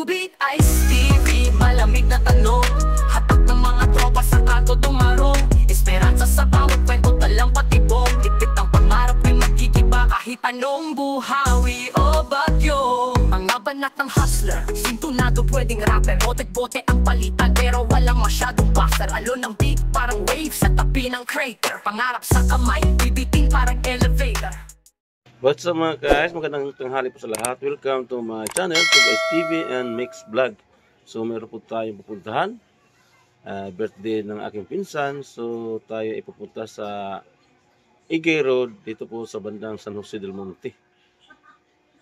Lubid Ice TV, malamig na tanong, hatak ng mga tropa sa kanto dumarong. Esperanza sa bawat kwento, talang patibong, tipit ang pangarap ay magkikiba kahit anong buhawi o bagyo. Mga banat ng hustler, sintunado pwedeng rapper, bote-bote ang palitan pero walang masyadong buzzer. Alon ng beat parang wave sa tabi ng crater, pangarap sa kamay, bibitin parang elevator. What's up mga guys, magandang tanghali po sa lahat. Welcome to my channel, Tube Ice TV and Mix Vlog. So meron po tayong pupuntahan, birthday ng aking pinsan. So tayo ipupunta sa Igay Road, dito po sa bandang San Jose del Monte.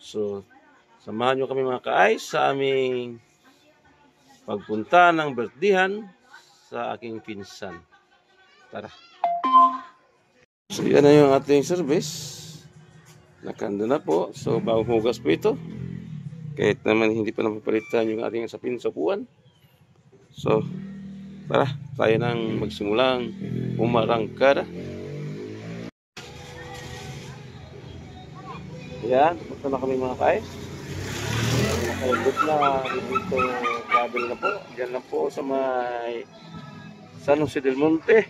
So samahan nyo kami mga ka-ice sa aming pagpunta ng birthdayhan sa aking pinsan. Tara! So yan na yung ating service. Nakanda na po. So bagong hugas po ito. Kahit naman hindi pa napapalitan yung ating sapin sa puwan. So tara, tayo nang magsimulang umarangkada. Yan, punta na kami mga ka-ice. Nakaibot na dito, travel na po. Diyan lang po sa may San Jose del Monte,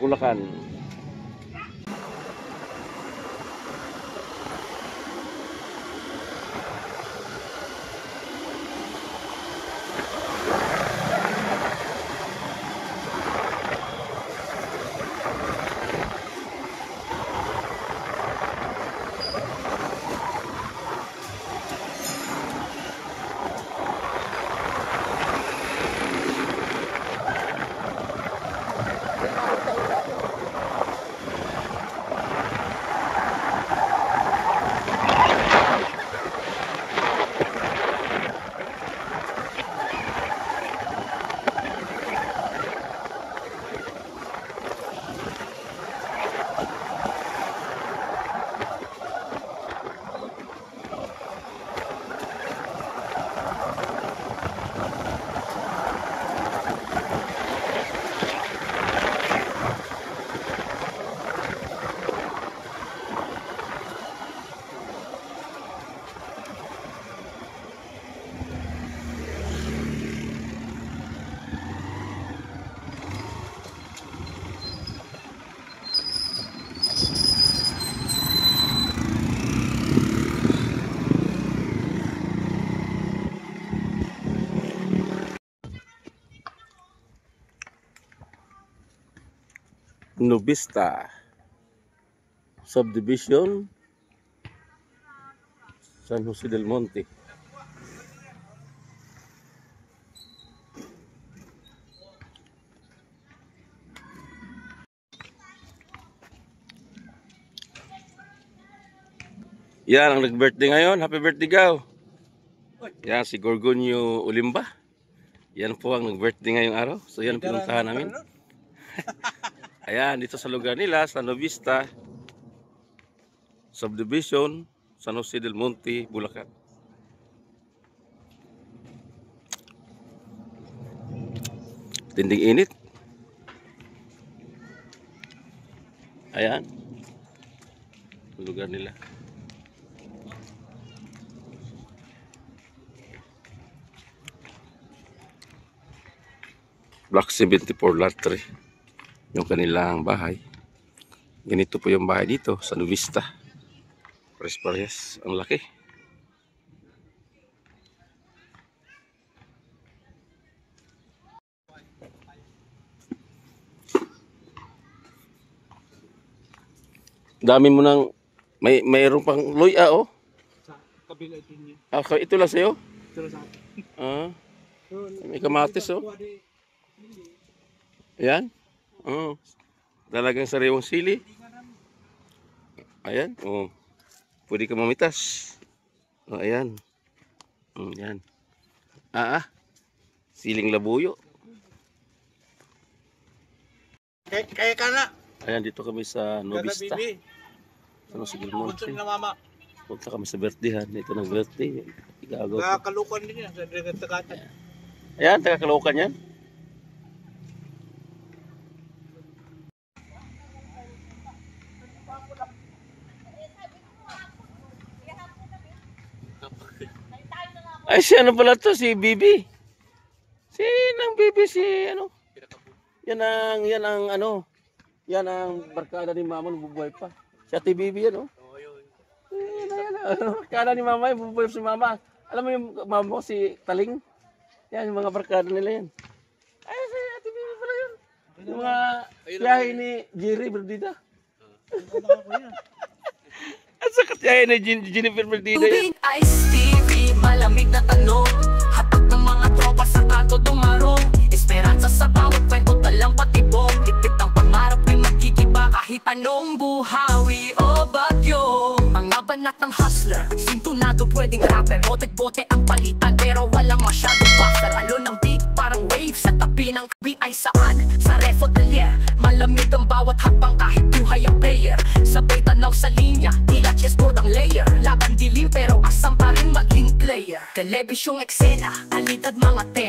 Bulacan. Nubista Subdivision, San Jose del Monte. Yan ang nag-birthday ngayon. Happy birthday, Gaw. Yan si Gorgonio Ulimba. Yan po ang nag-birthday ngayong araw. So yan pinuntahan namin. Ayan, dito sa lugar nila, sa Nubista Subdivision, San Jose del Monte, Bulacan. Tinding init. Ayan, lugar nila. Block 74 Lot 3 yung kanilang bahay. Ganito po yung bahay dito sa Nubista. Pares-pares, ang laki. Dami mo nang mayroon pang luya oh. Sa kabila din niya. Ito lang sa'yo? Ito lang sa akin. May kamatis oh. Ayan. Oh. Talagang sariwang sili. Ayan. Oh. Pwede ka mamitas. Oh, ayan. Ayan. Siling labuyo. Kaya ka na. Ayan, dito kami sa Nubista. Sa Jose del Monte. Punta kami sa birthdayhan. Ito ng birthday. Kakalukan din yan. Sa Tagatan. Ayan, taga-Caloocan yan. Ay, si ano pala to? Si Bibi. Si nang Bibi, si ano? Yan ang ano? Yan ang barkada ni Mama nung bubuhay pa. Si Ate Bibi yan, oh. Barkada ni Mama, yung bubuhay si Mama. Alam mo yung mama mo, si Taling? Yan, yung mga barkada nila yan. Ay, si Ate Bibi pala yun. Yung mga tiyahe ni Jerry Berdita. At sa katiyahe ni Jennifer Berdita yan. Tubig Ice TV, malamig na tanong. Hatag ng mga tropa sa kanto dumarong. Esperanza sa bawat kwento, talang patibong. Tipit ang pangarap ay magkikiba kahit anong buhawi o bagyo. Mga banat ng hustler, sintunado pwedeng rapper. Bote-bote ang palitan pero walang masyadong buffer. Alo ng beat parang wave sa tabi ng kabi ay saan? Sa refotelier, malamig ang bawat hakbang kahit buhay ang player. Sabay tanaw sa linya, tila chessboard ang layer. Laban dilim pero asam pa rin maging player. Telebisyong eksena, alidad mga tema.